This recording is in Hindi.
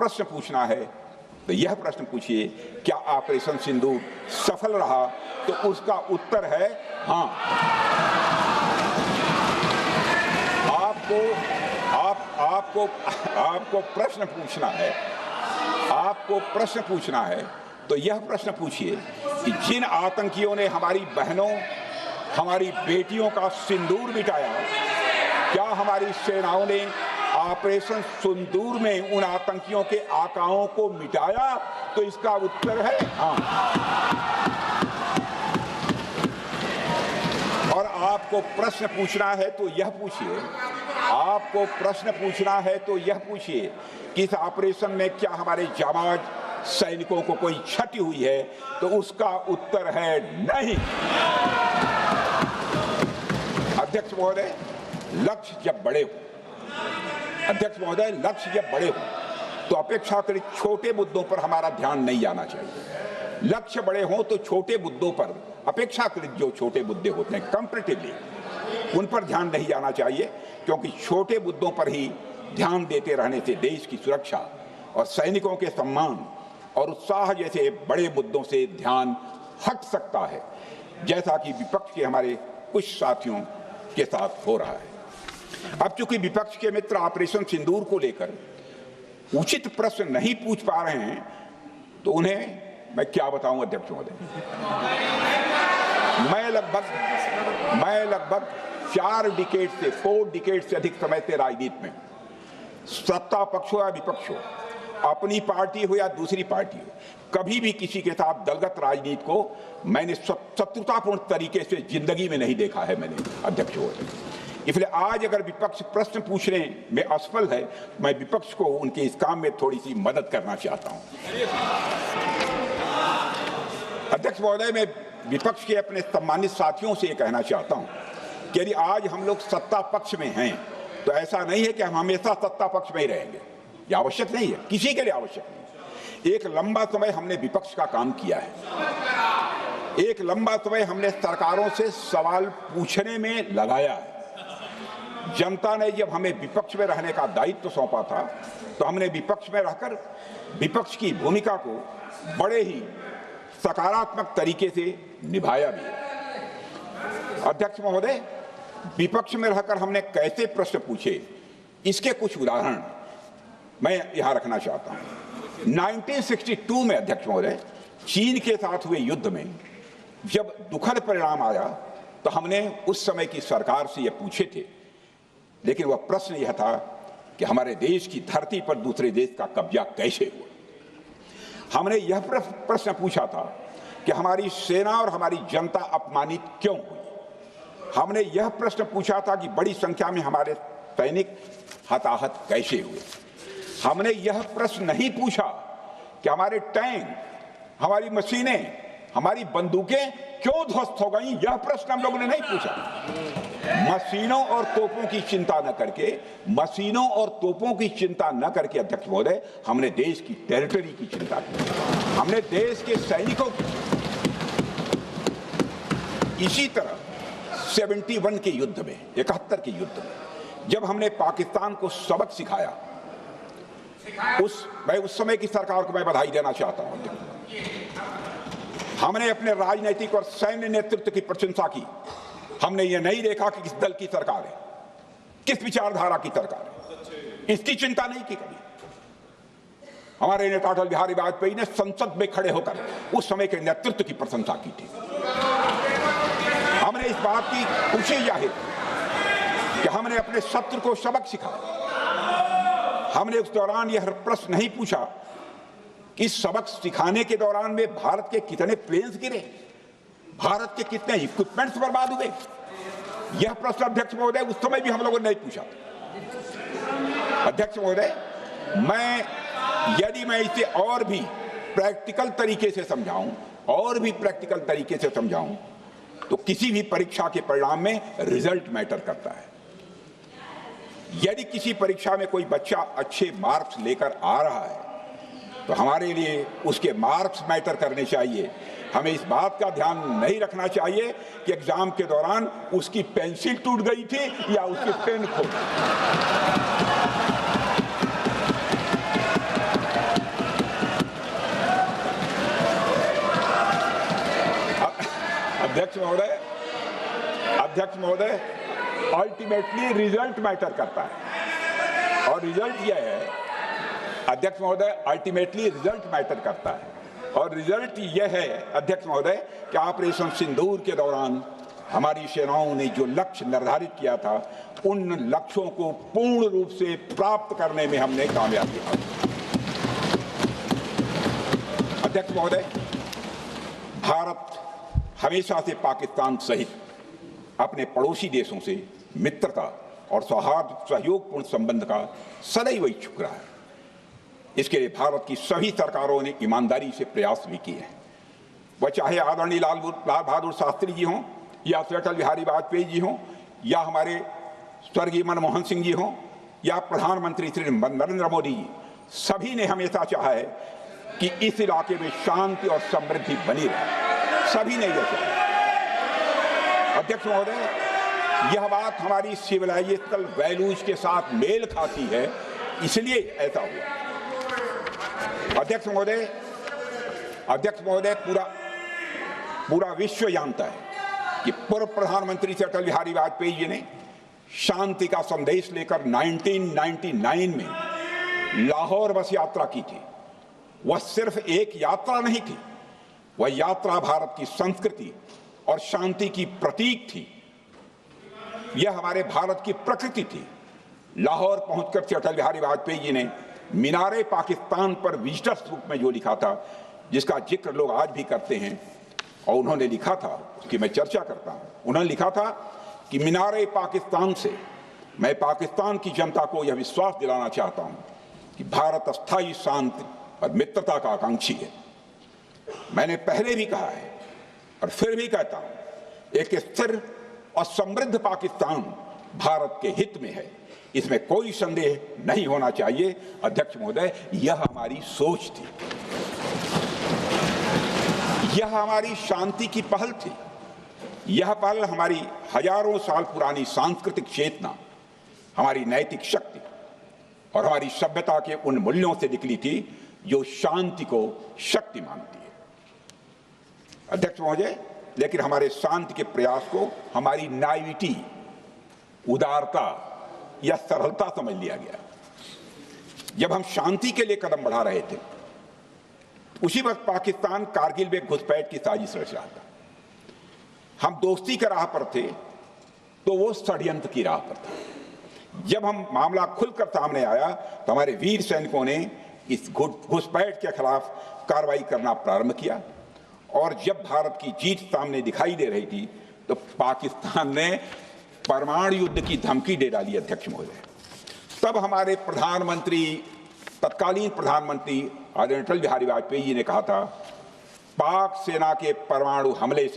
प्रश्न पूछना है तो यह प्रश्न पूछिए, क्या ऑपरेशन सिंदूर सफल रहा? तो उसका उत्तर है हाँ। आपको प्रश्न पूछना है, आपको प्रश्न पूछना है तो यह प्रश्न पूछिए कि जिन आतंकियों ने हमारी बहनों, हमारी बेटियों का सिंदूर मिटाया, क्या हमारी सेनाओं ने ऑपरेशन सिंदूर में उन आतंकियों के आकाओं को मिटाया? तो इसका उत्तर है हाँ। और आपको प्रश्न पूछना है तो यह पूछिए, आपको प्रश्न पूछना है तो यह पूछिए कि इस ऑपरेशन में क्या हमारे जाबाज सैनिकों को कोई क्षति हुई है? तो उसका उत्तर है नहीं। अध्यक्ष महोदय, लक्ष्य जब बड़े हो, अध्यक्ष महोदय, लक्ष्य जब बड़े हो तो अपेक्षाकृत छोटे मुद्दों पर हमारा ध्यान नहीं जाना चाहिए। लक्ष्य बड़े हों तो छोटे मुद्दों पर, अपेक्षाकृत जो छोटे मुद्दे होते हैं कंपैरेटिवली, उन पर ध्यान नहीं जाना चाहिए, क्योंकि छोटे मुद्दों पर ही ध्यान देते रहने से देश की सुरक्षा और सैनिकों के सम्मान और उत्साह जैसे बड़े मुद्दों से ध्यान हट सकता है, जैसा कि विपक्ष के हमारे कुछ साथियों के साथ हो रहा है। अब चूंकि विपक्ष के मित्र ऑपरेशन सिंदूर को लेकर उचित प्रश्न नहीं पूछ पा रहे हैं, तो उन्हें मैं क्या बताऊं अध्यक्ष महोदय। मैं लगभग 4 डिकेड से अधिक समय से राजनीति में, सत्ता पक्ष हो या विपक्ष हो, अपनी पार्टी हो या दूसरी पार्टी हो, कभी भी किसी के साथ दलगत राजनीति को मैंने शत्रुतापूर्ण तरीके से जिंदगी में नहीं देखा है मैंने, अध्यक्ष महोदय। इसलिए आज अगर विपक्ष प्रश्न पूछने में असफल है, मैं विपक्ष को उनके इस काम में थोड़ी सी मदद करना चाहता हूं। अध्यक्ष महोदय, मैं विपक्ष के अपने सम्मानित साथियों से ये कहना चाहता हूं कि यदि आज हम लोग सत्ता पक्ष में हैं तो ऐसा नहीं है कि हम हमेशा सत्ता पक्ष में ही रहेंगे। यह आवश्यक नहीं है, किसी के लिए आवश्यक नहीं। एक लंबा समय हमने विपक्ष का काम किया है, एक लंबा समय हमने सरकारों से सवाल पूछने में लगाया है। जनता ने जब हमें विपक्ष में रहने का दायित्व सौंपा था तो हमने विपक्ष में रहकर विपक्ष की भूमिका को बड़े ही सकारात्मक तरीके से निभाया भी। अध्यक्ष महोदय, विपक्ष में रहकर हमने कैसे प्रश्न पूछे, इसके कुछ उदाहरण मैं यहां रखना चाहता हूं। 1962 में अध्यक्ष महोदय, चीन के साथ हुए युद्ध में जब दुखद परिणाम आया तो हमने उस समय की सरकार से यह पूछे थे, लेकिन वह प्रश्न यह था कि हमारे देश की धरती पर दूसरे देश का कब्जा कैसे हुआ। हमने यह प्रश्न पूछा था कि हमारी सेना और हमारी जनता अपमानित क्यों हुई। हमने यह प्रश्न पूछा था कि बड़ी संख्या में हमारे सैनिक हताहत कैसे हुए। हमने यह प्रश्न नहीं पूछा कि हमारे टैंक, हमारी मशीनें, हमारी बंदूकें क्यों ध्वस्त हो गई। यह प्रश्न हम लोगों ने नहीं पूछा। मशीनों और तोपों की चिंता न करके, मशीनों और तोपों की चिंता न करके अध्यक्ष महोदय, हमने देश की टेरिटरी की चिंता की, हमने देश के सैनिकों की। इसी तरह 71 के युद्ध में, 71 के युद्ध में जब हमने पाकिस्तान को सबक सिखाया, मैं उस समय की सरकार को मैं बधाई देना चाहता हूं। हमने अपने राजनीतिक और सैन्य नेतृत्व की प्रशंसा की। हमने ये नहीं देखा कि किस दल की सरकार है, किस विचारधारा की सरकार है, इसकी चिंता नहीं की कभी। हमारे नेता अटल बिहारी वाजपेयी ने संसद में खड़े होकर उस समय के नेतृत्व की प्रशंसा की थी। हमने इस बात की खुशी जाहिर कि हमने अपने शत्रु को सबक सिखाया। हमने उस दौरान यह प्रश्न नहीं पूछा कि सबक सिखाने के दौरान में भारत के कितने प्लेन्स गिरे, भारत के कितने इक्विपमेंट्स बर्बाद हुए। यह प्रश्न अध्यक्ष महोदय उस समय भी हम लोगों ने नहीं पूछा। अध्यक्ष महोदय, यदि मैं इसे और भी प्रैक्टिकल तरीके से समझाऊं, तो किसी भी परीक्षा के परिणाम में रिजल्ट मैटर करता है। यदि किसी परीक्षा में कोई बच्चा अच्छे मार्क्स लेकर आ रहा है तो हमारे लिए उसके मार्क्स मैटर करने चाहिए। हमें इस बात का ध्यान नहीं रखना चाहिए कि एग्जाम के दौरान उसकी पेंसिल टूट गई थी या उसकी पेन खो गई। अध्यक्ष महोदय, अल्टीमेटली रिजल्ट मैटर करता है और रिजल्ट यह है, अध्यक्ष महोदय, अल्टीमेटली रिजल्ट मैटर करता है और रिजल्ट यह है अध्यक्ष महोदय कि ऑपरेशन सिंदूर के दौरान हमारी सेनाओं ने जो लक्ष्य निर्धारित किया था उन लक्ष्यों को पूर्ण रूप से प्राप्त करने में हमने कामयाबी हासिल की। अध्यक्ष महोदय, भारत हमेशा से पाकिस्तान सहित अपने पड़ोसी देशों से मित्रता और सौहार्द सहयोगपूर्ण संबंध का सदैव इच्छुक रहा है। इसके लिए भारत की सभी सरकारों ने ईमानदारी से प्रयास भी किए हैं। वह चाहे आदरणीय लाल बहादुर शास्त्री जी हों या अटल बिहारी वाजपेयी जी हों या हमारे स्वर्गीय मनमोहन सिंह जी हों या प्रधानमंत्री श्री नरेंद्र मोदी जी, सभी ने हमेशा चाहा है कि इस इलाके में शांति और समृद्धि बनी रहे। सभी ने यह चाहा। अध्यक्ष महोदय, यह बात हमारी सिविलाइजेशनल वैल्यूज के साथ मेल खाती है, इसलिए ऐसा हुआ। अध्यक्ष महोदय, पूरा विश्व जानता है कि पूर्व प्रधानमंत्री से अटल बिहारी वाजपेयी जी ने शांति का संदेश लेकर 1999 में लाहौर बस यात्रा की थी। वह सिर्फ एक यात्रा नहीं थी, वह यात्रा भारत की संस्कृति और शांति की प्रतीक थी। यह हमारे भारत की प्रकृति थी। लाहौर पहुंचकर से अटल बिहारी वाजपेयी जी ने मीनारे पाकिस्तान पर विजिटर्स रूप में जो लिखा था, जिसका जिक्र लोग आज भी करते हैं, और उन्होंने लिखा था, उसकी मैं चर्चा करता हूं। उन्होंने लिखा था कि मीनारे पाकिस्तान से मैं पाकिस्तान की जनता को यह विश्वास दिलाना चाहता हूं कि भारत अस्थायी शांति और मित्रता का आकांक्षी है। मैंने पहले भी कहा है और फिर भी कहता हूं, एक स्थिर और समृद्ध पाकिस्तान भारत के हित में है, इसमें कोई संदेह नहीं होना चाहिए। अध्यक्ष महोदय, यह हमारी सोच थी, यह हमारी शांति की पहल थी। यह पहल हमारी हजारों साल पुरानी सांस्कृतिक चेतना, हमारी नैतिक शक्ति और हमारी सभ्यता के उन मूल्यों से निकली थी जो शांति को शक्ति मानती है। अध्यक्ष महोदय, लेकिन हमारे शांति के प्रयास को हमारी नाइविटी, उदारता या सरलता समझ लिया गया। जब हम शांति के लिए कदम बढ़ा रहे थे, उसी वक्त पाकिस्तान कारगिल में घुसपैठ की साजिश रच रहा था। हम दोस्ती के राह पर थे तो वो षड्यंत्र की राह पर था। जब हम मामला खुलकर सामने आया तो हमारे वीर सैनिकों ने इस घुसपैठ के खिलाफ कार्रवाई करना प्रारंभ किया, और जब भारत की जीत सामने दिखाई दे रही थी तो पाकिस्तान ने परमाणु युद्ध की धमकी दे डाली। अध्यक्ष महोदय, तब हमारे तत्कालीन प्रधानमंत्री आदरणीय अटल बिहारी वाजपेयी जी ने कहा था, पाक सेना के परमाणु हमले से